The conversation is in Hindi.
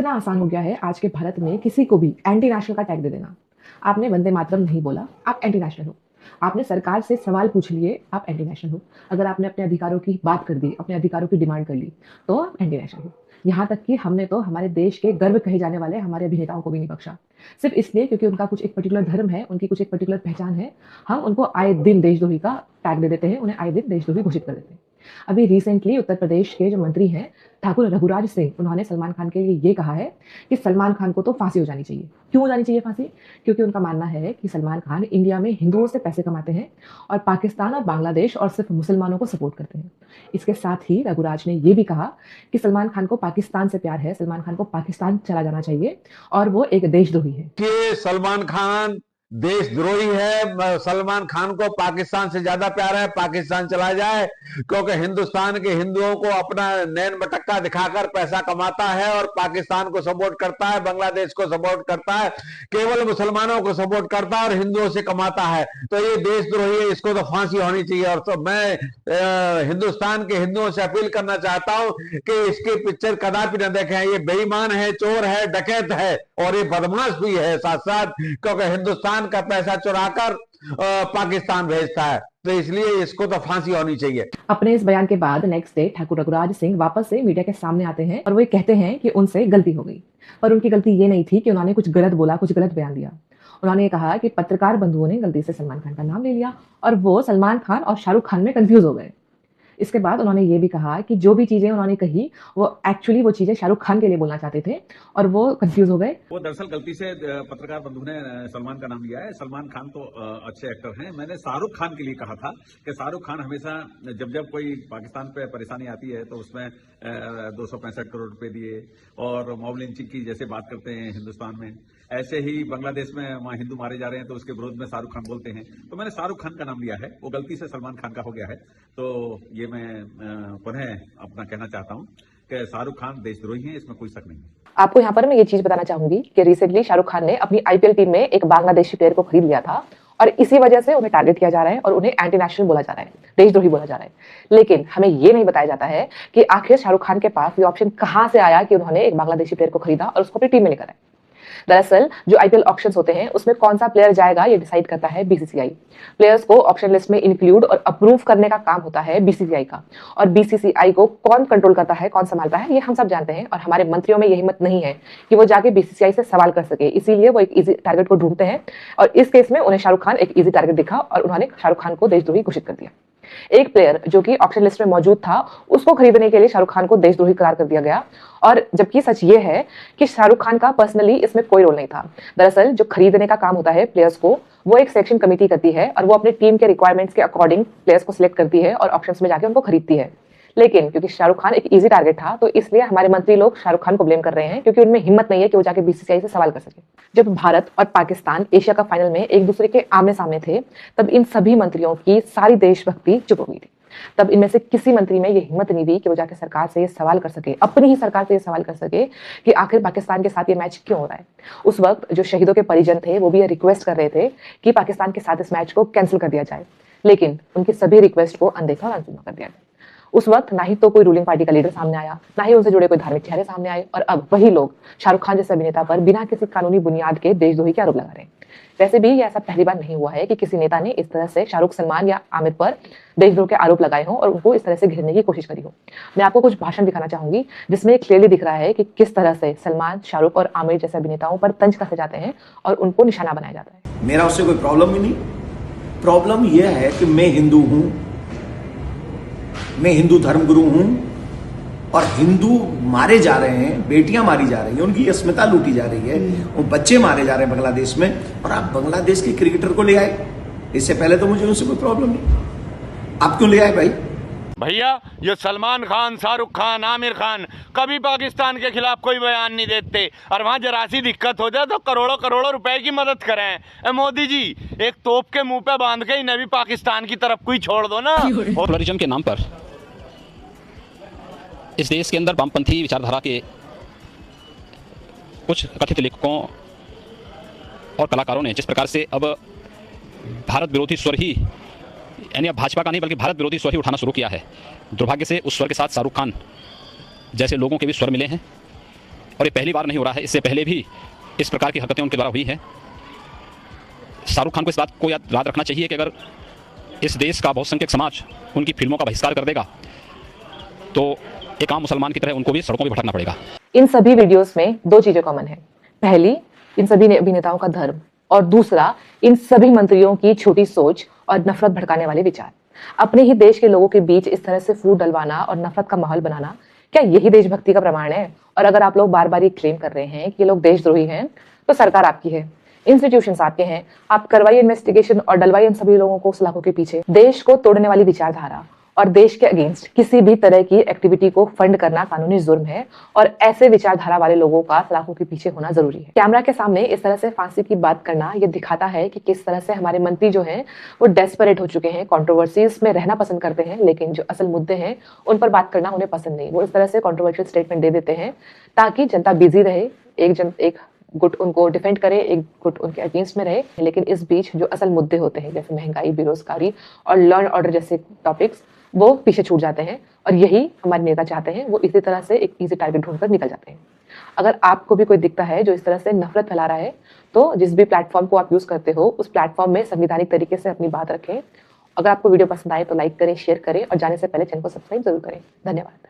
कितना आसान हो गया है आज के भारत में किसी को भी एंटी नेशनल का टैग दे देना। आपने वंदे मातरम नहीं बोला, आप एंटी नेशनल हो। आपने सरकार से सवाल पूछ लिए, आप एंटी नेशनल हो। अगर आपने अपने अधिकारों की बात कर दी, अपने अधिकारों की डिमांड कर ली, तो आप एंटी नेशनल हो। यहाँ तक कि हमने तो हमारे देश के गर्व कहे जाने वाले हमारे अभिनेताओं को भी नहीं बख्शा, सिर्फ इसलिए क्योंकि उनका कुछ एक पर्टिकुलर धर्म है, उनकी कुछ एक पर्टिकुलर पहचान है। हम उनको आए दिन देशद्रोही का टैग दे देते हैं, उन्हें आए दिन देशद्रोही घोषित कर देते हैं। अभी रिसेंटली उत्तर प्रदेश के जो मंत्री हैं ठाकुर रघुराज सिंह, उन्होंने सलमान खान के लिए ये कहा है कि सलमान खान को तो फांसी हो जानी चाहिए। क्यों हो जानी चाहिए फांसी? क्योंकि उनका मानना है कि सलमान खान इंडिया में हिंदुओं से पैसे कमाते हैं और पाकिस्तान और बांग्लादेश और सिर्फ मुसलमानों को सपोर्ट करते हैं। इसके साथ ही रघुराज ने ये भी कहा कि सलमान खान को पाकिस्तान से प्यार है, सलमान खान को पाकिस्तान चला जाना चाहिए और वो एक देशद्रोही है। कि सलमान खान देशद्रोही है, सलमान खान को पाकिस्तान से ज्यादा प्यार है, पाकिस्तान चला जाए, क्योंकि हिंदुस्तान के हिंदुओं को अपना नैन मटक्का दिखाकर पैसा कमाता है और पाकिस्तान को सपोर्ट करता है, बांग्लादेश को सपोर्ट करता है, केवल मुसलमानों को सपोर्ट करता है और हिंदुओं से कमाता है। तो ये देशद्रोही है, इसको तो फांसी होनी चाहिए। और तो मैं हिंदुस्तान के हिंदुओं से अपील करना चाहता हूं कि इसकी पिक्चर कदापि न देखें। ये बेईमान है, चोर है, डकैत है और ये बदमाश भी है साथ साथ, क्योंकि हिंदुस्तान का पैसा चुराकर पाकिस्तान भेजता है। तो इसलिए इसको तो फांसी होनी चाहिए। अपने इस बयान के बाद नेक्स्ट डे ठाकुर रघुराज सिंह वापस से मीडिया के सामने आते हैं और वो ये कहते हैं कि उनसे गलती हो गई। पर उनकी गलती ये नहीं थी कि उन्होंने कुछ गलत बोला, कुछ गलत बयान दिया। उन्होंने कहा कि पत्रकार बंधुओं ने गलती से सलमान खान का नाम ले लिया और वो सलमान खान और शाहरुख खान में कंफ्यूज हो गए। इसके बाद उन्होंने ये भी कहा कि जो भी चीजें उन्होंने कही वो एक्चुअली वो चीजें शाहरुख खान के लिए बोलना चाहते थे और वो कंफ्यूज हो गए। वो दरअसल गलती से पत्रकार बंधु ने सलमान का नाम लिया है। सलमान खान तो अच्छे एक्टर हैं। मैंने शाहरुख खान के लिए कहा था कि शाहरुख खान हमेशा जब जब कोई पाकिस्तान पे परेशानी आती है तो उसमें 265 करोड़ रुपए दिए और मॉब लिंचिंग की जैसे बात करते हैं हिंदुस्तान में, ऐसे ही बांग्लादेश में वहां हिंदू मारे जा रहे हैं तो उसके विरोध में शाहरुख खान बोलते हैं। तो मैंने शाहरुख खान का नाम लिया है, वो गलती से सलमान खान का हो गया है। तो ये मैं पुनः अपना कहना चाहता हूं कि शाहरुख खान देशद्रोही हैं, इसमें कोई शक नहीं है। आपको यहाँ पर मैं ये चीज बताना चाहूंगी कि रिसेंटली शाहरुख खान ने अपनी आईपीएल टीम में एक बांग्लादेशी प्लेयर को खरीद लिया था और इसी वजह से उन्हें टारगेट किया जा रहा है और उन्हें एंटी नेशनल बोला जा रहा है, देशद्रोही बोला जा रहा है। लेकिन हमें ये नहीं बताया जाता है कि आखिर शाहरुख खान के पास ये ऑप्शन कहां से आया कि उन्होंने एक बांग्लादेशी प्लेयर को खरीदा और उसको अपनी टीम में लेकर आए। दरअसल जो आईपीएल ऑक्शंस होते हैं उसमें कौन सा प्लेयर जाएगा ये डिसाइड करता है बीसीसीआई। प्लेयर्स को ऑप्शन लिस्ट में इंक्लूड और अप्रूव करने का काम होता है बीसीसीआई का, और बीसीसीआई को कौन कंट्रोल करता है, कौन संभालता है, ये हम सब जानते हैं। और हमारे मंत्रियों में ये हिम्मत नहीं है कि वो जाके बीसीसीआई से सवाल कर सके, इसीलिए वो एक इजी टारगेट को ढूंढते हैं और इस केस में उन्हें शाहरुख खान एक इजी टारगेट दिखा और उन्होंने शाहरुख खान को देशद्रोही घोषित कर दिया। एक प्लेयर जो कि ऑप्शन लिस्ट में मौजूद था उसको खरीदने के लिए शाहरुख खान को देशद्रोही करार कर दिया गया, और जबकि सच ये है कि शाहरुख खान का पर्सनली इसमें कोई रोल नहीं था। दरअसल जो खरीदने का काम होता है प्लेयर्स को, वो एक सिलेक्शन कमेटी करती है और वो अपने टीम के रिक्वायरमेंट्स के अकॉर्डिंग प्लेयर्स को सिलेक्ट करती है और ऑप्शंस में जाके उनको खरीदती है। लेकिन क्योंकि शाहरुख खान एक इजी टारगेट था तो इसलिए हमारे मंत्री लोग शाहरुख खान को ब्लेम कर रहे हैं, क्योंकि उनमें हिम्मत नहीं है कि वो जाके बीसीसीआई से सवाल कर सके। जब भारत और पाकिस्तान एशिया कप फाइनल में एक दूसरे के आमने सामने थे तब इन सभी मंत्रियों की सारी देशभक्ति चुप हो गई थी। तब इनमें से किसी मंत्री में ये हिम्मत नहीं थी कि वो जाके सरकार से ये सवाल कर सके, अपनी ही सरकार से ये सवाल कर सके कि आखिर पाकिस्तान के साथ ये मैच क्यों हो रहा है। उस वक्त जो शहीदों के परिजन थे वो भी ये रिक्वेस्ट कर रहे थे कि पाकिस्तान के साथ इस मैच को कैंसिल कर दिया जाए, लेकिन उनकी सभी रिक्वेस्ट को अनदेखा और अनसुना कर दिया गया। उस वक्त ना ही तो कोई रूलिंग पार्टी का लीडर सामने आया, ना ही उनसे जुड़े कोई धार्मिक चेहरे सामने आए, और अब वही लोग शाहरुख खान जैसे अभिनेता पर बिना किसी कानूनी बुनियाद के देशद्रोही के आरोप लगा रहे हैं। वैसे भी ये ऐसा पहली बार नहीं हुआ है कि किसी नेता ने इस तरह से शाहरुख, सलमान या आमिर पर देशद्रोह के आरोप लगाए हों और उनको इस तरह से घेरने की कोशिश करी हो। मैं आपको कुछ भाषण दिखाना चाहूंगी जिसमें क्लियरली दिख रहा है कि किस तरह से सलमान, शाहरुख और आमिर जैसे अभिनेताओं पर तंज कसे जाते हैं और उनको निशाना बनाया जाता है। मेरा उससे कोई प्रॉब्लम ही नहीं। प्रॉब्लम यह है कि मैं हिंदू हूं, मैं हिंदू धर्मगुरु हूं और हिंदू मारे जा रहे हैं, बेटियां मारी जा रही हैं, उनकी अस्मिता लूटी जा रही है, वो बच्चे मारे जा रहे हैं बांग्लादेश में, और आप बांग्लादेश के क्रिकेटर को ले आए। इससे पहले तो मुझे उनसे कोई प्रॉब्लम नहीं, आप क्यों ले आए भाई? भैया ये सलमान खान, शाहरुख खान, आमिर खान कभी पाकिस्तान के खिलाफ कोई बयान नहीं देते, और वहाँ जरा सी दिक्कत हो जाए तो करोड़ों करोड़ों रुपए की मदद करें। मोदी जी एक तोप के मुंह पे बांध के इन्हें भी पाकिस्तान की तरफ कोई छोड़ दो ना। प्लुरलिज्म के नाम पर इस देश के अंदर वामपंथी विचारधारा के कुछ कथित लेखकों और कलाकारों ने जिस प्रकार से अब भारत विरोधी स्वर ही, यानी अब भाजपा का नहीं बल्कि भारत विरोधी स्वर ही उठाना शुरू किया है। दुर्भाग्य से उस स्वर के साथ शाहरुख खान जैसे लोगों के भी स्वर मिले हैं। और ये पहली बार नहीं हो रहा है, इससे पहले भी इस प्रकार की हरकतें उनके द्वारा हुई हैं। शाहरुख खान को इस बात को याद रखना चाहिए कि अगर इस देश का बहुसंख्यक समाज उनकी फिल्मों का बहिष्कार कर देगा तो एक आम मुसलमान की तरह उनको भी सड़कों पर भटकना पड़ेगा। इन सभी वीडियोस में दो चीजें कॉमन है। पहली, इन सभी अभिनेताओं का धर्म, और दूसरा, इन सभी मंत्रियों की छोटी सोच और नफरत भड़काने वाले विचार। अपने ही देश के लोगों के बीच इस तरह से फूट डलवाना और नफरत का माहौल बनाना, क्या यही देशभक्ति का प्रमाण है? और अगर आप लोग बार बार ये क्लेम कर रहे हैं कि ये लोग देशद्रोही हैं, तो सरकार आपकी है, इंस्टीट्यूशंस आपके हैं, आप करवाइए इन्वेस्टिगेशन और डलवाइए इन सभी लोगों को सलाखों के पीछे। देश को तोड़ने वाली विचारधारा और देश के अगेंस्ट किसी भी तरह की एक्टिविटी को फंड करना कानूनी जुर्म है, और ऐसे विचारधारा वाले लोगों का सलाखों के पीछे होना जरूरी है। कैमरा के सामने इस तरह से फांसी की बात करना ये दिखाता है कि किस तरह से हमारे मंत्री जो हैं वो डेस्परेट हो चुके हैं, कंट्रोवर्सीज में रहना पसंद करते हैं, लेकिन जो असल मुद्दे हैं उन पर बात करना उन्हें पसंद नहीं। वो इस तरह से कंट्रोवर्शियल स्टेटमेंट दे देते हैं ताकि जनता बिजी रहे, एक गुट उनको डिफेंड करे, एक गुट उनके अगेंस्ट में रहे, लेकिन इस बीच जो असल मुद्दे होते हैं जैसे महंगाई, बेरोजगारी और लॉ एंड ऑर्डर जैसे टॉपिक्स वो पीछे छूट जाते हैं, और यही हमारे नेता चाहते हैं। वो इसी तरह से एक इजी टारगेट ढूंढकर निकल जाते हैं। अगर आपको भी कोई दिखता है जो इस तरह से नफरत फैला रहा है, तो जिस भी प्लेटफॉर्म को आप यूज करते हो उस प्लेटफॉर्म में संवैधानिक तरीके से अपनी बात रखें। अगर आपको वीडियो पसंद आए तो लाइक करें, शेयर करें, और जाने से पहले चैनल को सब्सक्राइब जरूर करें। धन्यवाद।